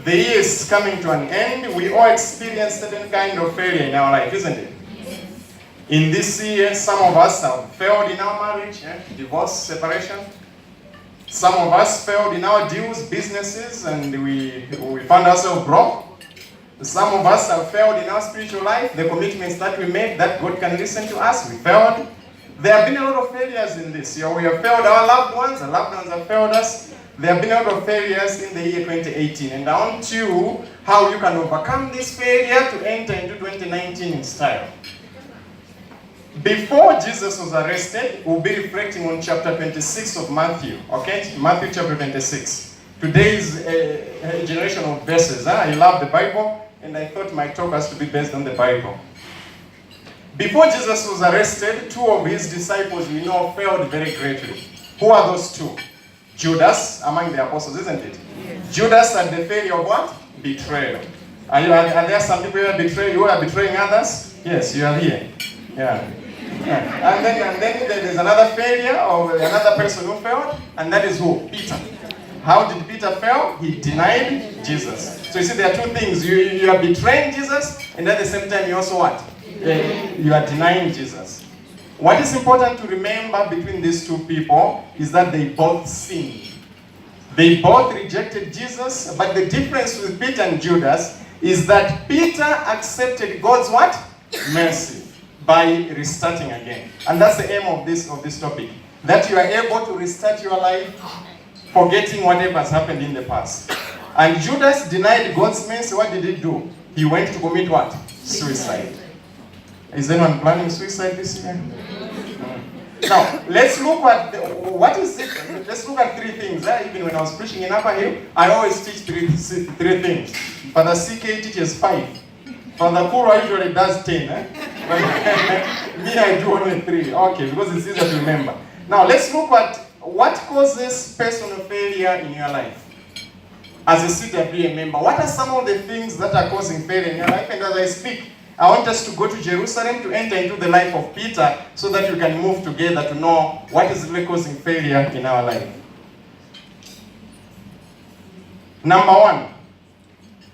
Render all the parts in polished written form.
The year is coming to an end. We all experience certain kind of failure in our life, isn't it? In this year, some of us have failed in our marriage, divorce, separation. Some of us failed in our deals, businesses, and we found ourselves broke. Some of us have failed in our spiritual life, the commitments that we made that God can listen to us, we failed. There have been a lot of failures in this year. We have failed our loved ones have failed us. There have been a lot of failures in the year 2018. And I want you, how you can overcome this failure to enter into 2019 in style. Before Jesus was arrested, we'll be reflecting on chapter 26 of Matthew. Okay? Matthew chapter 26. Today is a generation of verses. I love the Bible, and I thought my talk has to be based on the Bible. Before Jesus was arrested, two of his disciples we know failed very greatly. Who are those two? Judas, among the apostles, isn't it? Yes. Judas had the failure of what? Betrayal. Are there some people who are betraying others? Yes, you are here. Yeah. And then there is another failure of another person who failed, and that is who? Peter. How did Peter fail? He denied Jesus. So you see, there are two things. You are betraying Jesus, and at the same time you also what? You are denying Jesus. What is important to remember between these two people is that they both sinned. They both rejected Jesus, but the difference with Peter and Judas is that Peter accepted God's what? Mercy. By restarting again. And that's the aim of this topic. That you are able to restart your life, forgetting whatever has happened in the past. And Judas denied God's mercy. What did he do? He went to commit what? Suicide. Is anyone planning suicide this year? Now, let's look at what is it? Let's look at three things. Even when I was preaching in Upper Hill, I always teach three things. Father CK teaches 5. Father Kura usually does 10. Me, I do only 3. Okay, because it's easier to remember. Now, let's look at what causes personal failure in your life. As a CWA member, what are some of the things that are causing failure in your life? And as I speak, I want us to go to Jerusalem to enter into the life of Peter so that we can move together to know what is really causing failure in our life. Number 1.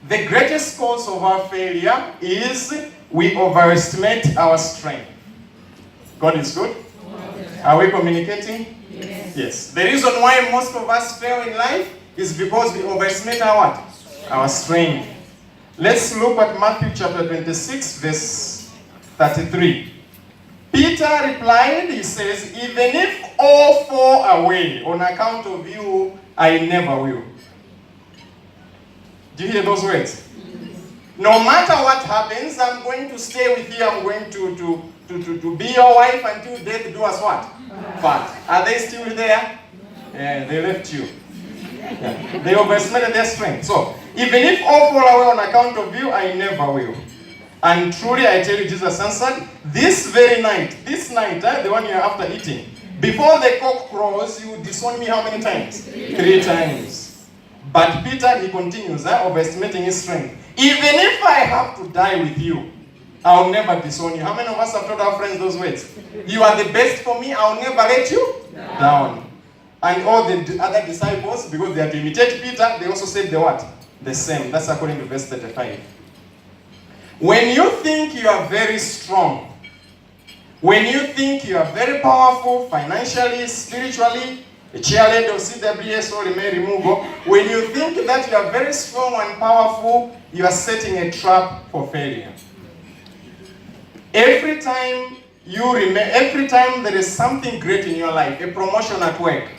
The greatest cause of our failure is we overestimate our strength. God is good? Are we communicating? Yes. Yes. The reason why most of us fail in life is because we overestimate our what? Our strength. Let's look at Matthew chapter 26, verse 33. Peter replied, he says, even if all fall away on account of you, I never will. Do you hear those words? No matter what happens, I'm going to stay with you. I'm going to be your wife until death do us what? But are they still there? Yeah, they left you. Yeah. They overestimated their strength. So, even if all fall away on account of you, I never will. And truly, I tell you, Jesus answered, this very night, the one you're after eating, before the cock crows, you disown me how many times? 3 times. But Peter, he continues, overestimating his strength. Even if I have to die with you, I'll never disown you. How many of us have told our friends those words? You are the best for me, I'll never let you down. And all the other disciples, because they had to imitate Peter, they also said the what? The same. That's according to verse 35. When you think you are very strong, when you think you are very powerful financially, spiritually, a cheerleader of CWS or Mary Mugo, when you think that you are very strong and powerful, you are setting a trap for failure. Every time there is something great in your life, a promotion at work,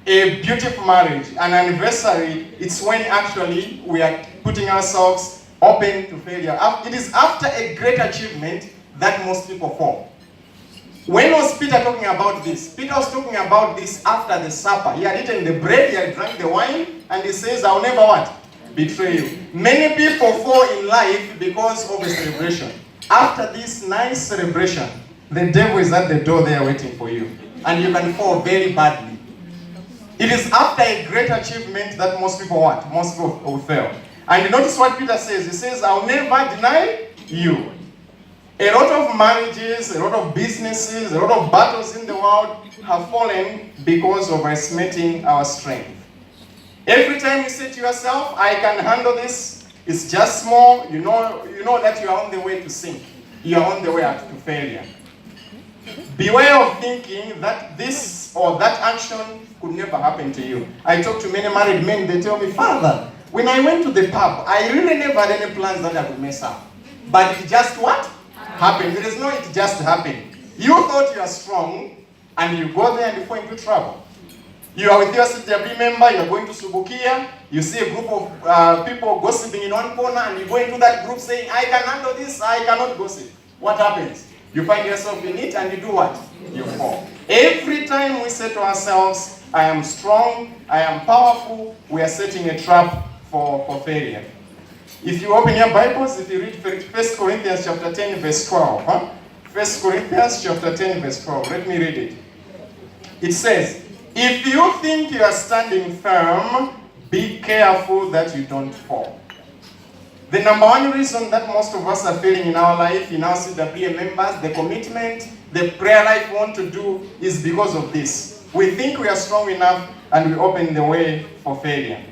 a beautiful marriage, an anniversary, it's when actually we are putting ourselves open to failure. It is after a great achievement that most people fall. When was Peter talking about this? Peter was talking about this after the supper. He had eaten the bread, he had drank the wine, and he says, I'll never what? Betray you. Many people fall in life because of a celebration. After this nice celebration, the devil is at the door there waiting for you. And you can fall very badly. It is after a great achievement that most people want. Most people will fail. And notice what Peter says. He says, I'll never deny you. A lot of marriages, a lot of businesses, a lot of battles in the world have fallen because of overestimating our strength. Every time you say to yourself, I can handle this, it's just small, you know that you are on the way to sink. You are on the way to failure. Beware of thinking that this or that action could never happen to you. I talk to many married men, they tell me, Father, when I went to the pub, I really never had any plans that I would mess up. But it just what? Happened. There is no it just happened. You thought you are strong, and you go there and you fall into trouble. You are with your CTW member, you are going to Subukia, you see a group of people gossiping in one corner, and you go into that group saying, I can handle this, I cannot gossip. What happens? You find yourself in it and you do what? You fall. Every time we say to ourselves, I am strong, I am powerful, we are setting a trap for failure. If you open your Bibles, if you read 1 Corinthians chapter 10, verse 12. 1 Corinthians chapter 10, verse 12. Let me read it. It says, if you think you are standing firm, be careful that you don't fall. The number one reason that most of us are failing in our life, in our CWA members, the commitment, the prayer life we want to do is because of this. We think we are strong enough and we open the way for failure.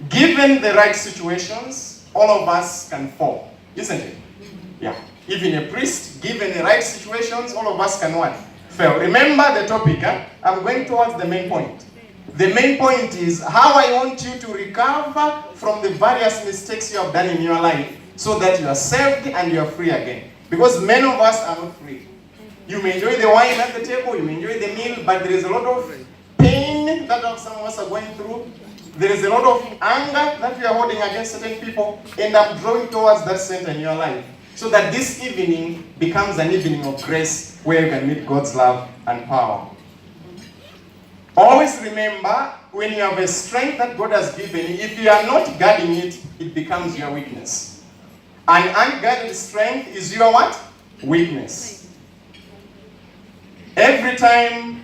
Given the right situations, all of us can fall, isn't it? Yeah. Even a priest, given the right situations, all of us can what? Fail. Remember the topic, I'm going towards the main point. The main point is how I want you to recover from the various mistakes you have done in your life so that you are saved and you are free again. Because many of us are not free. You may enjoy the wine at the table, you may enjoy the meal, but there is a lot of pain that some of us are going through. There is a lot of anger that we are holding against certain people, and I'm drawing towards that center in your life. So that this evening becomes an evening of grace where you can meet God's love and power. Always remember, when you have a strength that God has given you, if you are not guarding it, it becomes your weakness. An unguarded strength is your what? Weakness. Every time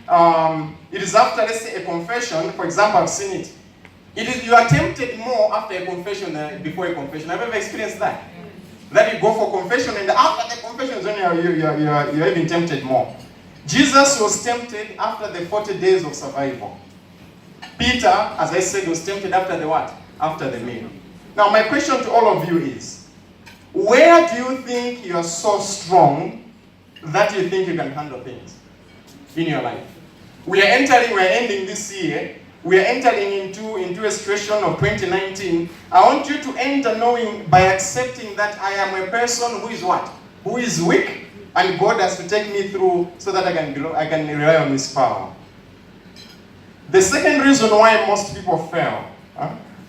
it is after, let's say, a confession, for example, I've seen it. You are tempted more after a confession than before a confession. Have you ever experienced that? That you go for confession, and after the confession is when you're even tempted more. Jesus was tempted after the 40 days of survival. Peter, as I said, was tempted after the what? After the meal. Now, my question to all of you is, where do you think you are so strong that you think you can handle things in your life? We are ending this year. We are entering into a situation of 2019. I want you to enter knowing by accepting that I am a person who is what? Who is weak, and God has to take me through so that I can rely on His power. The second reason why most people fail,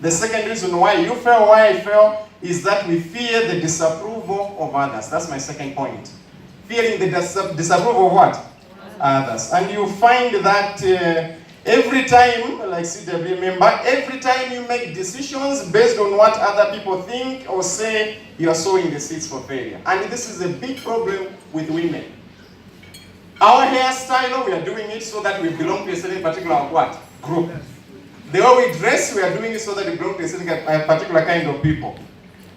the second reason why you fail, why I fail, is that we fear the disapproval of others. That's my second point. Fearing the disapproval of what? Others. And you find that every time, like CW member, every time you make decisions based on what other people think or say, you are sowing the seeds for failure. And this is a big problem with women. Our hairstyle, we are doing it so that we belong to a certain particular what? Group. The way we dress, we are doing it so that we belong to a particular kind of people.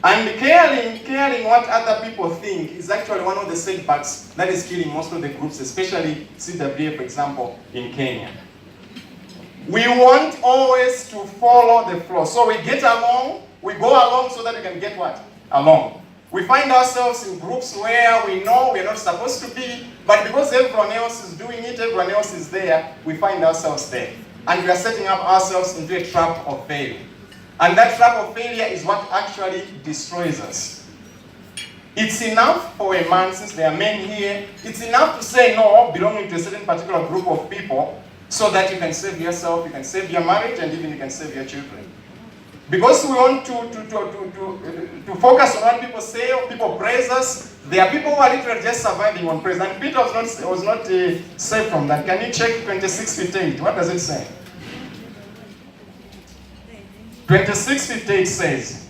And caring what other people think is actually one of the setbacks that is killing most of the groups, especially CWA, for example, in Kenya. We want always to follow the flow. So we get along, we go along so that we can get what? Along. We find ourselves in groups where we know we're not supposed to be, but because everyone else is doing it, everyone else is there, we find ourselves there. And we are setting up ourselves into a trap of failure. And that trap of failure is what actually destroys us. It's enough for a man, since there are men here, it's enough to say no, belonging to a certain particular group of people, so that you can save yourself, you can save your marriage, and even you can save your children. Because we want to focus on what people say, or people praise us, there are people who are literally just surviving on praise. And Peter was not saved from that. Can you check 26:58? What does it say? 26:58 says,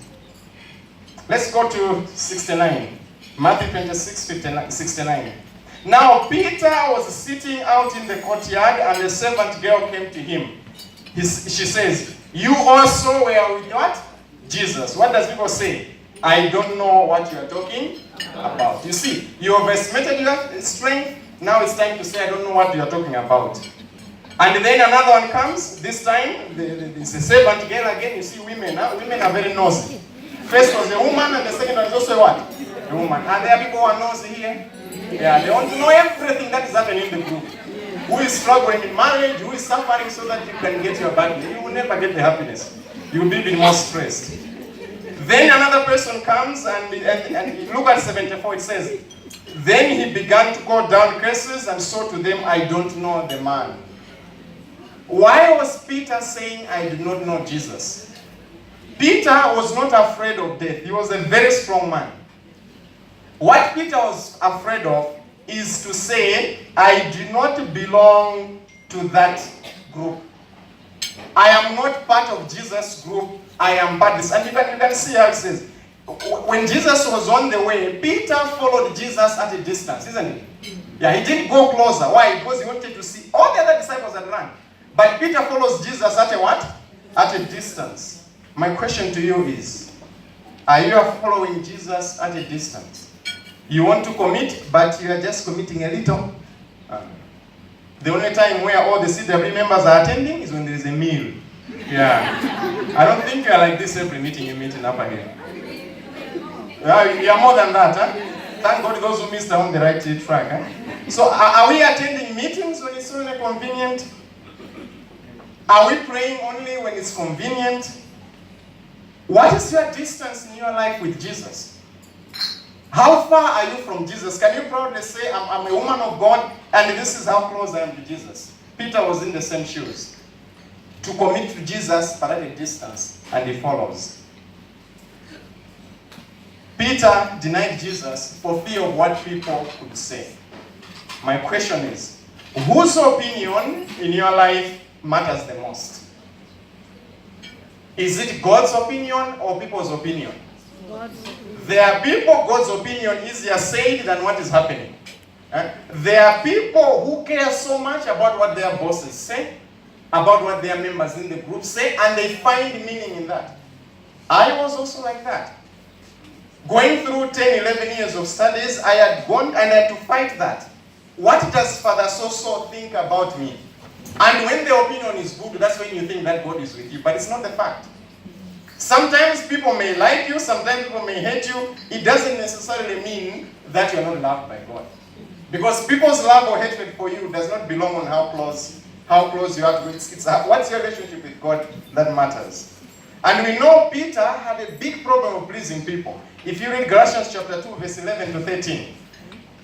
let's go to 69. Matthew 26:69. Now Peter was sitting out in the courtyard, and a servant girl came to him. She says, you also were with what? Jesus. What does people say? I don't know what you are talking about. You see, you have estimated your strength. Now it's time to say, I don't know what you are talking about. And then another one comes, this time, it's a servant girl again. You see women, huh? Women are very nosy. First was a woman, and the second one is also what? A woman. And there are people who are nosy here. Yeah, they want to know everything that is happening in the group. Who is struggling in marriage, who is suffering so that you can get your body. You will never get the happiness. You will be even more stressed. Then another person comes, and look at 74, it says, then he began to call down curses and said to them, I don't know the man. Why was Peter saying, I do not know Jesus? Peter was not afraid of death. He was a very strong man. What Peter was afraid of is to say, I do not belong to that group. I am not part of Jesus' group. I am part of this. And you can see how it says, when Jesus was on the way, Peter followed Jesus at a distance, isn't it? Yeah, he didn't go closer. Why? Because he wanted to see. All the other disciples had run. But Peter follows Jesus at a what? At a distance. My question to you is, are you following Jesus at a distance? You want to commit, but you are just committing a little. The only time where all the CW members are attending is when there is a meal. Yeah. I don't think you are like this every meeting you meet in Upper Hill. Yeah, you are more than that. Huh? Thank God those who missed are on the right track. Huh? So are we attending meetings when it's only convenient? Are we praying only when it's convenient? What is your distance in your life with Jesus? How far are you from Jesus? Can you proudly say, I'm a woman of God, and this is how close I am to Jesus? Peter was in the same shoes. To commit to Jesus, but at a distance, and he follows. Peter denied Jesus for fear of what people could say. My question is, whose opinion in your life matters the most? Is it God's opinion or people's opinion? There are people, God's opinion is easier said than what is happening. There are people who care so much about what their bosses say, about what their members in the group say, and they find meaning in that. I was also like that. Going through 10, 11 years of studies, I had gone and I had to fight that. What does Father so-so think about me? And when the opinion is good, that's when you think that God is with you. But it's not the fact. Sometimes people may like you, sometimes people may hate you. It doesn't necessarily mean that you're not loved by God. Because people's love or hatred for you does not belong on how close you are to it. It's what's your relationship with God that matters. And we know Peter had a big problem of pleasing people. If you read Galatians chapter 2, verse 11 to 13,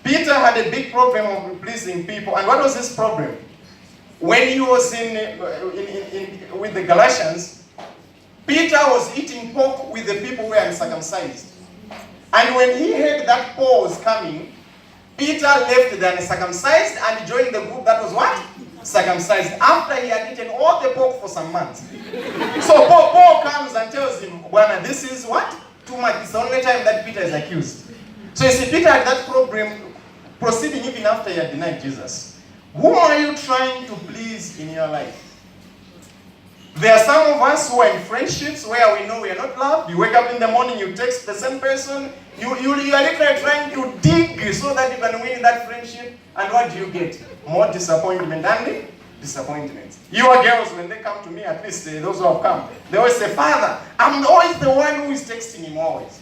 Peter had a big problem of pleasing people. And what was his problem? When he was with the Galatians, Peter was eating pork with the people who were uncircumcised. And when he heard that Paul was coming, Peter left the uncircumcised and joined the group that was what? Circumcised. After he had eaten all the pork for some months. So Paul comes and tells him, Buana, this is what? Too much. It's the only time that Peter is accused. So you see, Peter had that problem proceeding even after he had denied Jesus. Who are you trying to please in your life? There are some of us who are in friendships where we know we are not loved. You wake up in the morning, you text the same person. You are literally trying to dig so that you can win that friendship. And what do you get? More disappointment and disappointment. Your girls, when they come to me, at least those who have come, they always say, Father, I'm always the one who is texting him always.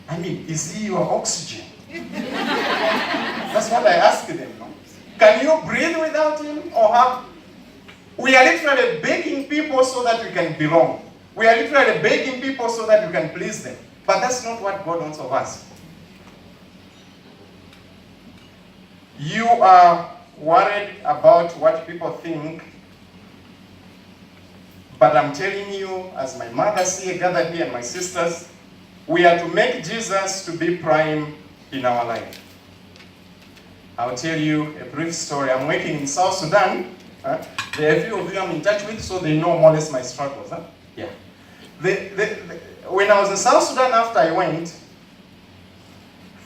I mean, is he your oxygen? That's what I ask them. No? Can you breathe without him or have? We are literally begging people so that we can belong. We are literally begging people so that we can please them. But that's not what God wants of us. You are worried about what people think. But I'm telling you, as my mothers here gathered here and my sisters, we are to make Jesus to be prime in our life. I'll tell you a brief story. I'm working in South Sudan. There are a few of you I'm in touch with, so they know more or less my struggles. Yeah. When I was in South Sudan after I went,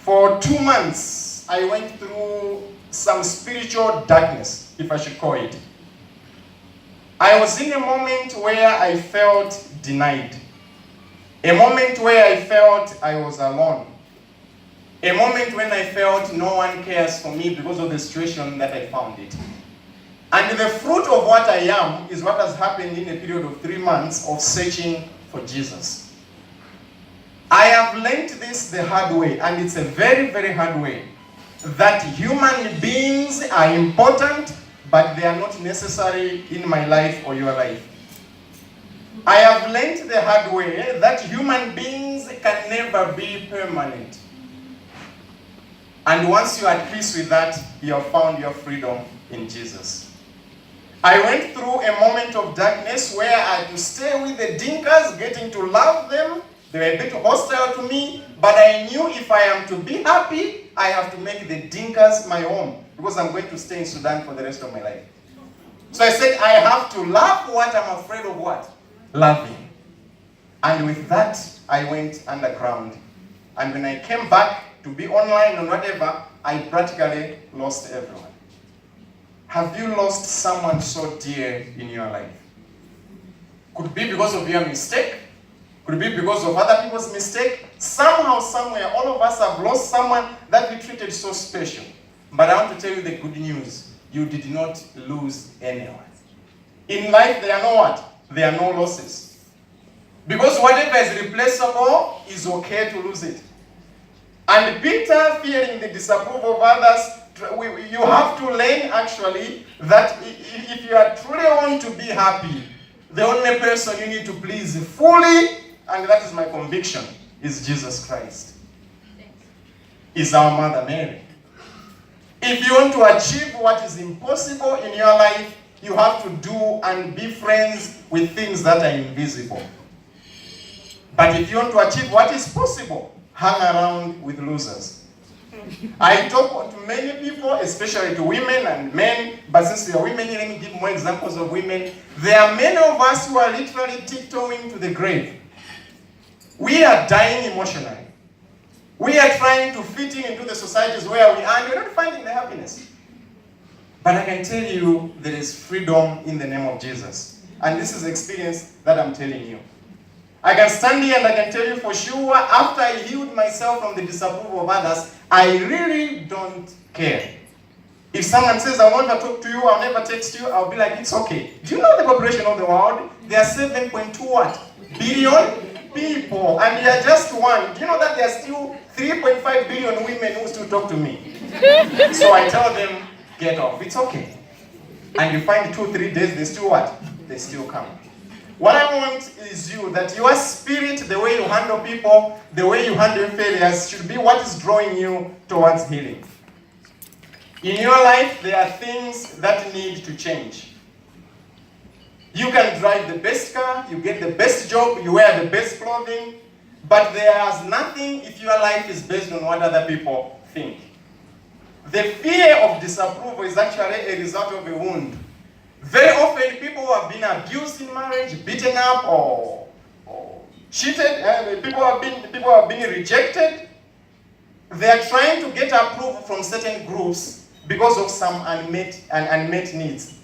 for 2 months, I went through some spiritual darkness, if I should call it. I was in a moment where I felt denied. A moment where I felt I was alone. A moment when I felt no one cares for me because of the situation that I found it. And the fruit of what I am is what has happened in a period of 3 months of searching for Jesus. I have learned this the hard way, and it's a very, very hard way, that human beings are important, but they are not necessary in my life or your life. I have learned the hard way that human beings can never be permanent. And once you are at peace with that, you have found your freedom in Jesus. I went through a moment of darkness where I had to stay with the Dinkas, getting to love them. They were a bit hostile to me, but I knew if I am to be happy, I have to make the Dinkas my home, because I'm going to stay in Sudan for the rest of my life. So I said, I have to love what I'm afraid of what? Loving. And with that, I went underground. And when I came back to be online and whatever, I practically lost everyone. Have you lost someone so dear in your life? Could be because of your mistake. Could be because of other people's mistake. Somehow, somewhere, all of us have lost someone that we treated so special. But I want to tell you the good news. You did not lose anyone. In life, there are no what? There are no losses. Because whatever is replaceable is okay to lose it. And Peter, fearing the disapproval of others, you have to learn actually that if you are truly want to be happy, the only person you need to please fully, and that is my conviction, is Jesus Christ. Is our Mother Mary. If you want to achieve what is impossible in your life, you have to do and be friends with things that are invisible. But if you want to achieve what is possible, hang around with losers. I talk to many people, especially to women and men, but since we are women, let me give more examples of women. There are many of us who are literally tiptoeing to the grave. We are dying emotionally. We are trying to fit in into the societies where we are, and we're not finding the happiness. But I can tell you, there is freedom in the name of Jesus. And this is the experience that I'm telling you. I can stand here and I can tell you for sure, after I healed myself from the disapproval of others, I really don't care. If someone says, I won't talk to you, I'll never text you, I'll be like, it's okay. Do you know the population of the world? There are 7.2 what? Billion people, and they are just one. Do you know that there are still 3.5 billion women who still talk to me? So I tell them, get off, it's okay. And you find 2-3 days, they still what? They still come. What I want is you, that your spirit, the way you handle people, the way you handle failures, should be what is drawing you towards healing. In your life, there are things that need to change. You can drive the best car, you get the best job, you wear the best clothing, but there's nothing if your life is based on what other people think. The fear of disapproval is actually a result of a wound. Very often, people who have been abused in marriage, beaten up, or cheated, people have been rejected. They are trying to get approval from certain groups because of some unmet needs.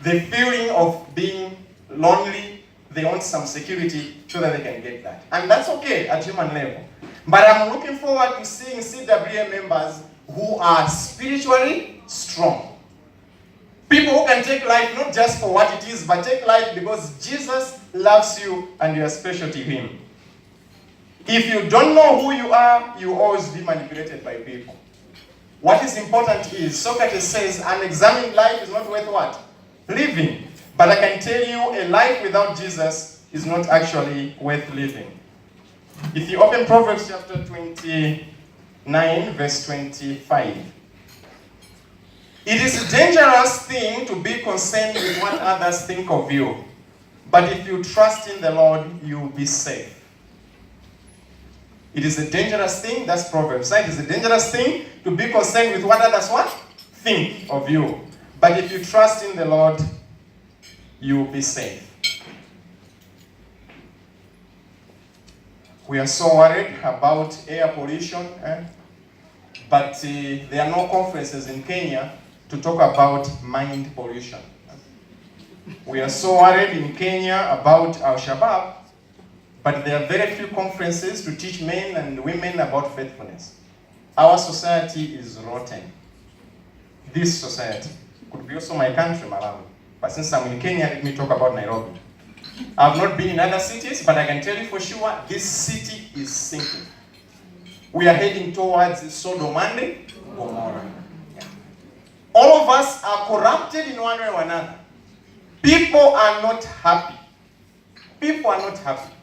The feeling of being lonely, they want some security so that they can get that. And that's okay at human level. But I'm looking forward to seeing CWA members who are spiritually strong. People who can take life not just for what it is, but take life because Jesus loves you and you are special to him. If you don't know who you are, you will always be manipulated by people. What is important is, Socrates says, an examined life is not worth what? Living. But I can tell you, a life without Jesus is not actually worth living. If you open Proverbs chapter 29, verse 25. It is a dangerous thing to be concerned with what others think of you. But if you trust in the Lord, you will be safe. It is a dangerous thing, that's Proverbs. It is a dangerous thing to be concerned with what others what? Think of you. But if you trust in the Lord, you will be safe. We are so worried about air pollution, but there are no conferences in Kenya to talk about mind pollution. We are so worried in Kenya about Al-Shabaab, but there are very few conferences to teach men and women about faithfulness. Our society is rotten. This society. Could be also my country, Malawi. But since I'm in Kenya, let me talk about Nairobi. I've not been in other cities, but I can tell you for sure, this city is sinking. We are heading towards Sodom and Gomorrah. Yeah. All of us are corrupted in one way or another. People are not happy. People are not happy.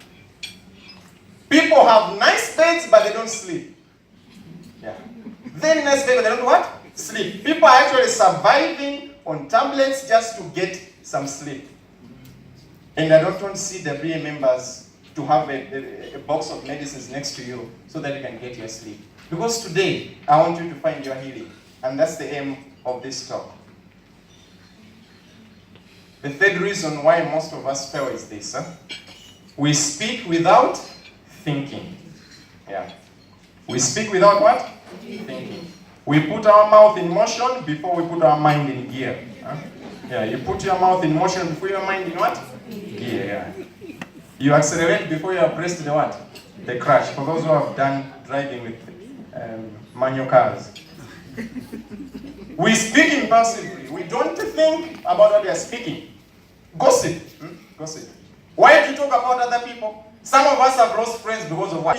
People have nice beds, but they don't sleep. Yeah. Very nice beds, but they don't what? Sleep. People are actually surviving on tablets just to get some sleep. And I don't want CWA members to have a box of medicines next to you so that you can get your sleep. Because today, I want you to find your healing. And that's the aim of this talk. The third reason why most of us fail is this. We speak without thinking. Yeah. We speak without what? Thinking. We put our mouth in motion before we put our mind in gear. Yeah, you put your mouth in motion before your mind in what? Gear, yeah. You accelerate before you have pressed the what? The crash. For those who have done driving with manual cars. We speak impulsively. We don't think about what we are speaking. Gossip. Gossip. Why do you talk about other people? Some of us have lost friends because of what?